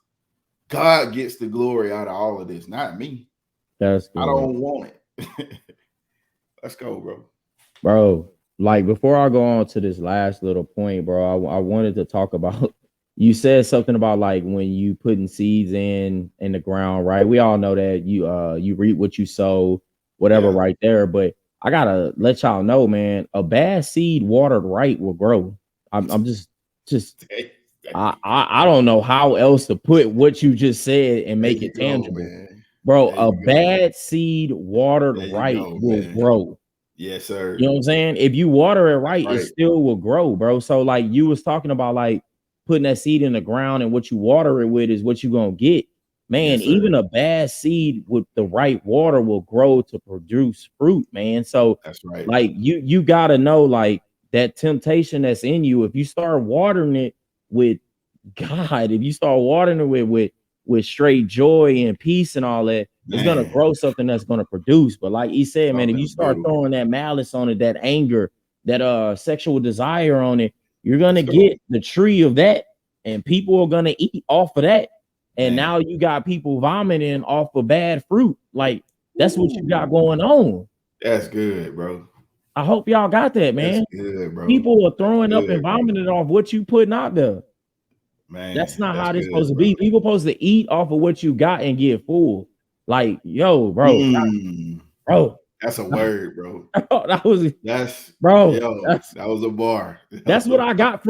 God gets the glory out of all of this, not me. That's good. I don't want it. Let's go, bro. Bro, like before I go on to this last little point, bro, I wanted to talk about you said something about like when you putting seeds in the ground, right? We all know that you reap what you sow, whatever, right there. But I gotta let y'all know, man, a bad seed watered right will grow. I'm just I don't know how else to put what you just said and make it tangible. Man. Bro, a bad seed watered right will grow. Yes, sir. You know what I'm saying? If you water it right, it still will grow, bro. So like you was talking about like putting that seed in the ground and what you water it with is what you're gonna get. Man, even a bad seed with the right water will grow to produce fruit, man. So that's right. Like you gotta know like that temptation that's in you, if you start watering it with God, if you start watering it with straight joy and peace and all that, it's gonna grow something that's gonna produce. But like he said, man, if you start throwing that malice on it, that anger, that sexual desire on it, you're gonna get the tree of that, and people are gonna eat off of that. And now you got people vomiting off of bad fruit. Like that's what you got going on. That's good, bro. I hope y'all got that, man. That's good, bro. People are throwing up and vomiting off what you putting out there. Man, that's not how this supposed to be. People supposed to eat off of what you got and get full. Like, yo, bro, bro. That's a word, bro. That was that was a bar. That's what I got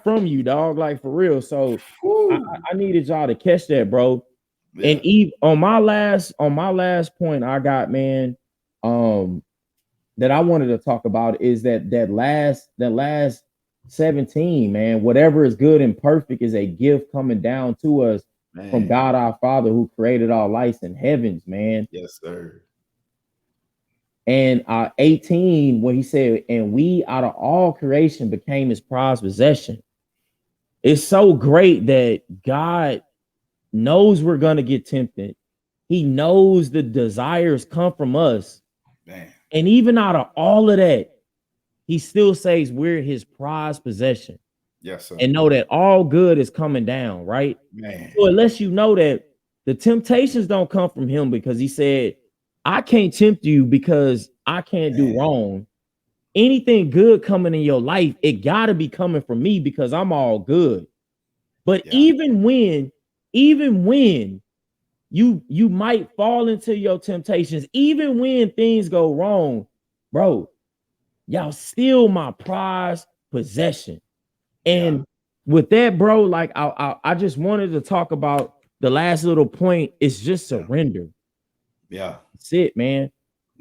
from you, dog. Like for real. So I needed y'all to catch that, bro. Yeah. And Eve, on my last point, I got, man, that I wanted to talk about is that last 17, man. Whatever is good and perfect is a gift coming down to us from God our Father, who created all lights and heavens, man. Yes, sir. And 18, when he said, and we out of all creation became his prized possession. It's so great that God knows we're gonna get tempted. He knows the desires come from us. Man. And even out of all of that, he still says we're his prized possession. Yes, sir. and know that all good is coming down, right? Man. So it lets you know that the temptations don't come from him, because he said, I can't tempt you because I can't do wrong. Anything good coming in your life, it gotta be coming from me because I'm all good. But even when you might fall into your temptations, even when things go wrong, bro, y'all still my prized possession. And with that, bro, like I just wanted to talk about the last little point is just surrender. Yeah. That's it, man.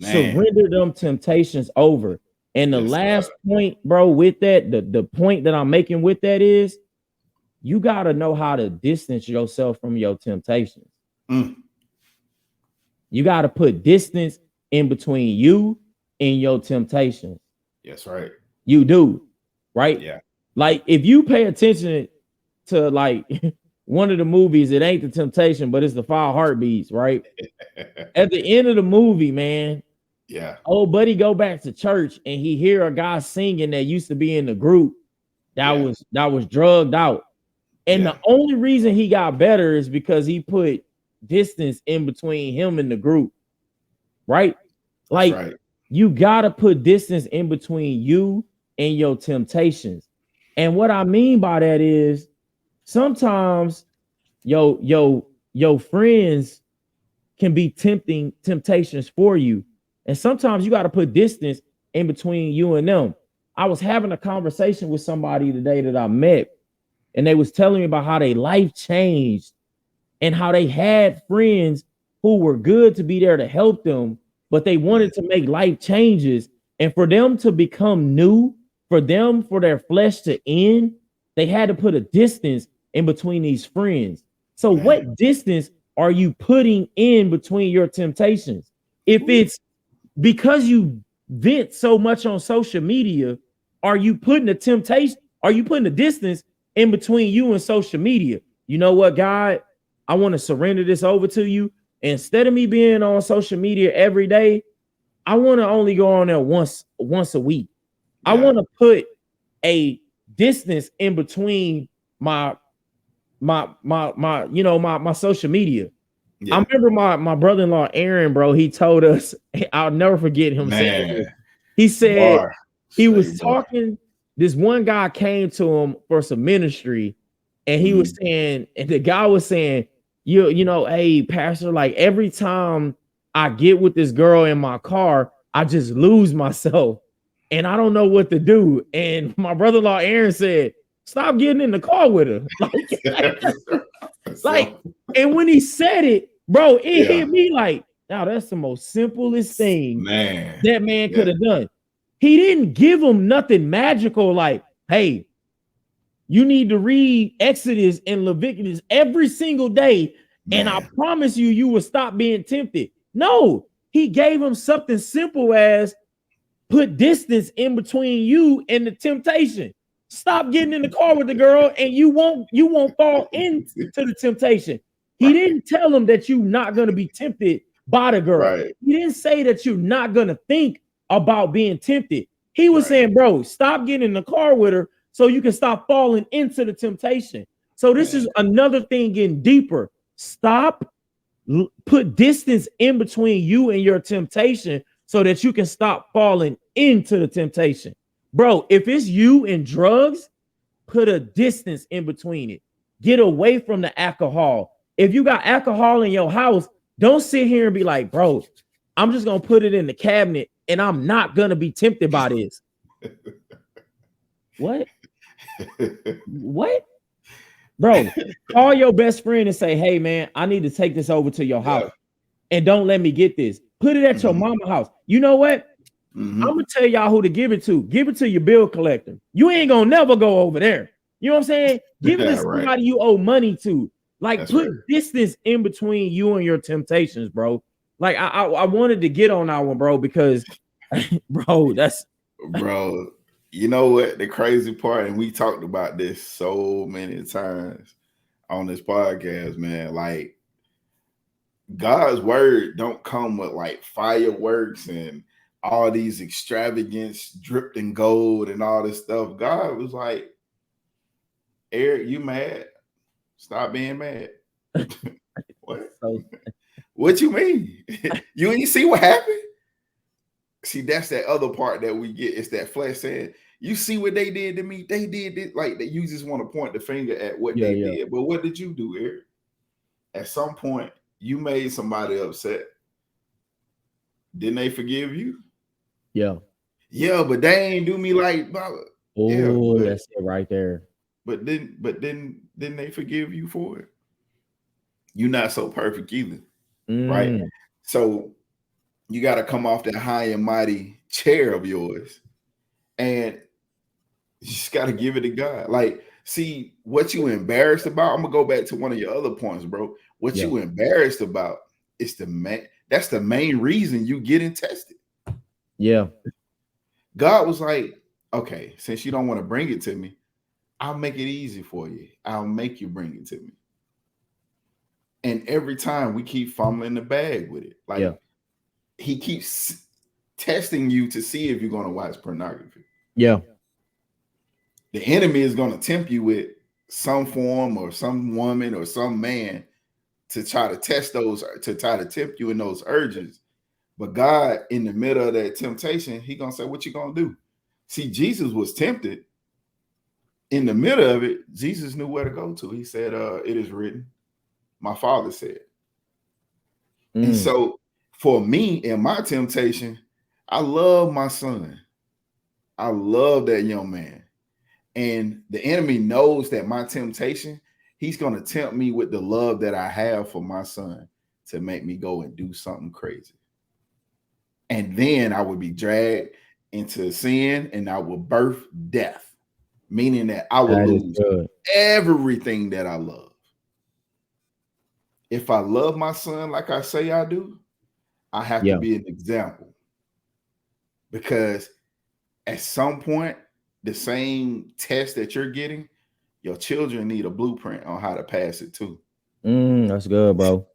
Surrender them temptations over. And the last point, bro, with that, the point that I'm making with that is you got to know how to distance yourself from your temptations. You got to put distance in between you and your temptations. Yes, right. You do, right? Yeah. Like if you pay attention to like one of the movies, it ain't The Temptation, but it's The Five Heartbeats, right? At the end of the movie, man, old buddy go back to church and he hear a guy singing that used to be in the group that was drugged out. And the only reason he got better is because he put distance in between him and the group, right? Like you gotta put distance in between you and your temptations. And what I mean by that is sometimes your friends can be temptations for you. And sometimes you got to put distance in between you and them. I was having a conversation with somebody today that I met, and they was telling me about how their life changed and how they had friends who were good to be there to help them, but they wanted to make life changes. And for them to become new, for their flesh to end, they had to put a distance in between these friends. So what distance are you putting in between your temptations? If it's because you vent so much on social media, are you putting a temptation? Are you putting a distance in between you and social media? You know what, God? I want to surrender this over to you. Instead of me being on social media every day, I want to only go on there once a week. I want to put a distance in between my social media. I remember my brother-in-law Aaron, bro. He told us, I'll never forget him saying this. He said he was talking. This one guy came to him for some ministry, and he was saying, and the guy was saying, you know, hey, pastor, like every time I get with this girl in my car, I just lose myself, and I don't know what to do. And my brother-in-law Aaron said, stop getting in the car with her. Like, and when he said it, bro, it hit me like, now that's the most simplest thing that man could have done. He didn't give him nothing magical like, hey, you need to read Exodus and Leviticus every single day, and I promise you, you will stop being tempted. No, he gave him something simple as put distance in between you and the temptation. Stop getting in the car with the girl, and you won't fall into the temptation. He didn't tell him that you're not going to be tempted by the girl. He didn't say that you're not going to think about being tempted. He was saying, bro, stop getting in the car with her so you can stop falling into the temptation. So this is another thing getting deeper. Stop, put distance in between you and your temptation so that you can stop falling into the temptation. Bro, if it's you and drugs, put a distance in between it. Get away from the alcohol. If you got alcohol in your house, don't sit here and be like, bro, I'm just going to put it in the cabinet and I'm not going to be tempted by this. What? What? Bro, call your best friend and say, hey, man, I need to take this over to your house. And don't let me get this. Put it at your mama's house. You know what? I'm gonna tell y'all who to give it to. Give it to your bill collector. You ain't gonna never go over there. You know what I'm saying? Give it to somebody you owe money to. Like, put distance in between you and your temptations, bro. Like, I wanted to get on that one, bro, because bro, you know what the crazy part, and we talked about this so many times on this podcast, man. Like, God's word don't come with like fireworks and all these extravagance dripped in gold and all this stuff. God was like, Eric, you mad? Stop being mad. What? So What you mean? You ain't see what happened? See, that's that other part that we get. It's that flesh saying, you see what they did to me? They did it like that. You just want to point the finger at what they did. But what did you do, Eric? At some point, you made somebody upset. Didn't they forgive you? Yeah. Yeah, but they ain't do me like. Oh, that's it right there. But didn't they forgive you for it? You're not so perfect either, right? So you got to come off that high and mighty chair of yours, and you just got to give it to God. Like, see what you embarrassed about. I'm gonna go back to one of your other points, bro. What you embarrassed about is that's the main reason you getting tested. Yeah. God was like, okay, since you don't want to bring it to me, I'll make it easy for you. I'll make you bring it to me. And every time we keep fumbling the bag with it. Like he keeps testing you to see if you're going to watch pornography. Yeah. The enemy is going to tempt you with some form or some woman or some man to try to test those, to try to tempt you in those urges. But God, in the middle of that temptation, he going to say, what you going to do? See, Jesus was tempted. In the middle of it, Jesus knew where to go to. He said, it is written. My Father said. And so for me in my temptation, I love my son. I love that young man. And the enemy knows that my temptation, he's going to tempt me with the love that I have for my son to make me go and do something crazy. And then I would be dragged into sin and I will birth death, meaning that I will lose everything that I love. If I love my son like I say I do, I have to be an example. Because at some point, the same test that you're getting, your children need a blueprint on how to pass it too. That's good, bro.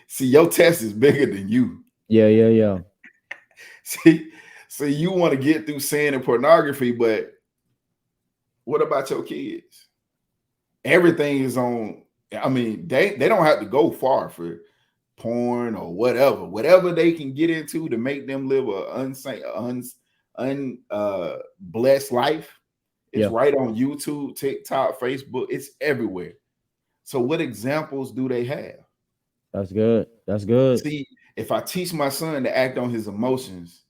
See, your test is bigger than you. Yeah. See, you want to get through sin and pornography, but what about your kids? Everything is on. I mean, they don't have to go far for porn or whatever they can get into to make them live a blessed life. It's right on YouTube, TikTok, Facebook. It's everywhere. So what examples do they have? That's good. That's good. See, if I teach my son to act on his emotions,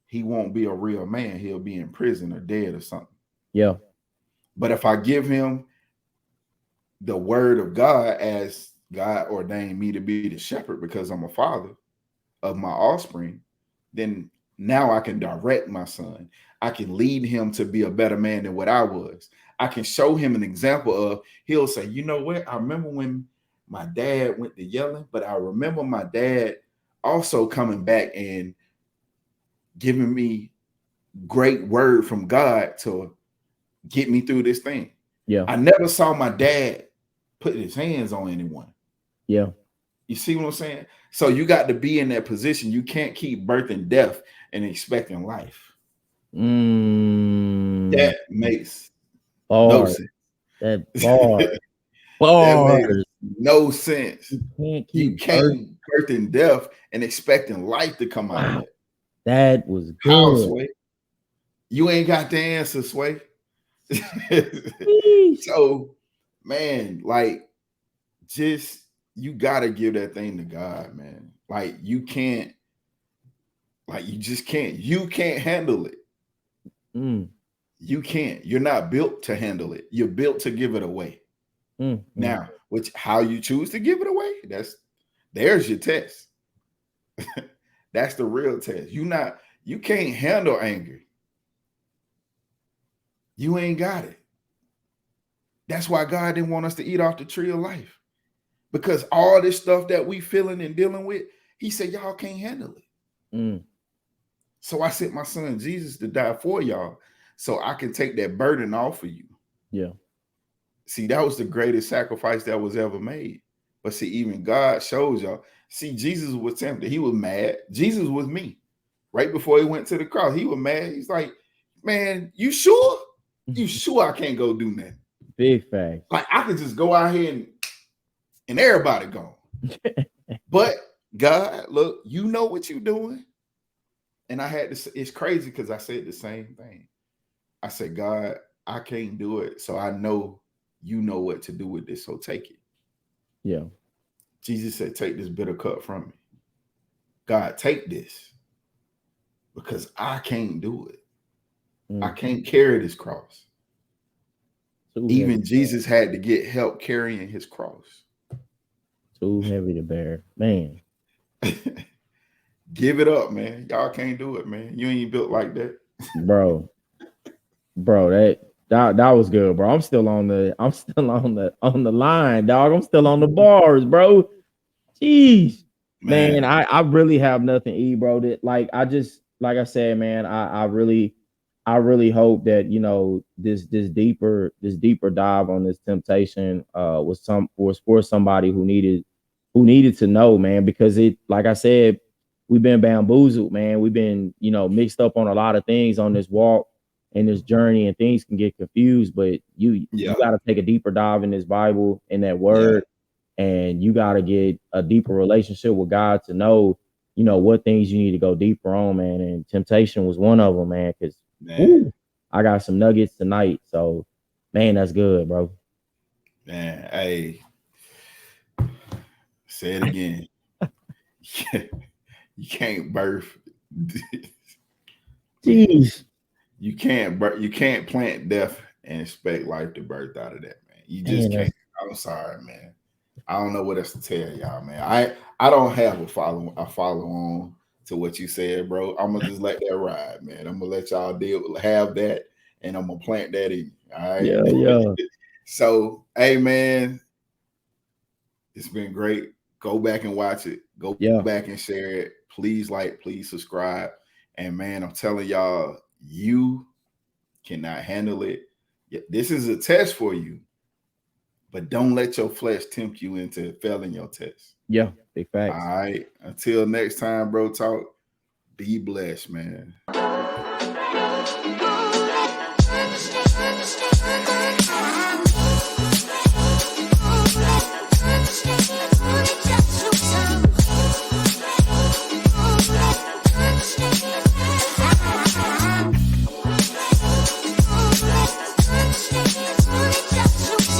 he won't be a real man. He'll be in prison or dead or something. Yeah. But if I give him the word of God, as God ordained me to be the shepherd because I'm a father of my offspring, then now I can direct my son. I can lead him to be a better man than what I was. I can show him an example of, he'll say, you know what? I remember when my dad went to yelling, but I remember my dad also coming back and giving me great word from God to get me through this thing. Yeah. I never saw my dad put his hands on anyone. Yeah. You see what I'm saying? So you got to be in that position. You can't keep birthing death and expecting life. That makes no sense. That makes no sense. You can't birthing death and expecting life to come out of it. That was good. How, Sway? You ain't got the answer, Sway. So, man, like, just you gotta give that thing to God, man. Like, you can't, like, you just can't. You can't handle it. You can't. You're not built to handle it. You're built to give it away. Now, how you choose to give it away, there's your test. That's the real test. You can't handle anger. You ain't got it. That's why God didn't want us to eat off the tree of life. Because all this stuff that we feeling and dealing with, he said, y'all can't handle it. So I sent my son Jesus to die for y'all so I can take that burden off of you. Yeah. See, that was the greatest sacrifice that was ever made. But see, even God shows y'all. See, Jesus was tempted. He was mad. Jesus was me. Right before he went to the cross, he was mad. He's like, man, you sure? You sure I can't go do nothing? Big facts. Like I could just go out here and everybody gone. But God, look, you know what you're doing. And I had to, it's crazy because I said the same thing. I said, God, I can't do it. So I know you know what to do with this. So take it. Yeah. Jesus said, take this bitter cup from me. God, take this. Because I can't do it. I can't carry this cross. Even Jesus had to get help carrying his cross. Too heavy to bear. Man. Give it up, man. Y'all can't do it, man. You ain't built like that. Bro, that was good, bro. I'm still on the line, dog. I'm still on the bars, bro. Jeez. Man, I really have nothing, bro. That like I said, man, I really hope that, you know, this deeper dive on this temptation was for somebody who needed to know, man, because it, like I said, we've been bamboozled, man. We've been, you know, mixed up on a lot of things on this walk and this journey, and things can get confused, but you got to take a deeper dive in this Bible, in that word. And you got to get a deeper relationship with God to know, you know, what things you need to go deeper on, man. And temptation was one of them, man, because I got some nuggets tonight. So, man, that's good, bro. Man, hey, say it again. You can't birth. Jeez. You can't plant death and expect life to birth out of that, man. You just can't. I'm sorry, man. I don't know what else to tell y'all, man. I don't have a follow on to what you said, bro. I'm gonna just let that ride, man. I'm gonna let y'all have that, and I'm gonna plant that in. All right. Yeah. So, hey, man, it's been great. Go back and watch it. Go back and share it. Please like, please subscribe. And man, I'm telling y'all, you cannot handle it. This is a test for you. But don't let your flesh tempt you into failing your test. Yeah, big facts. All right. Until next time, BroTalk, be blessed, man.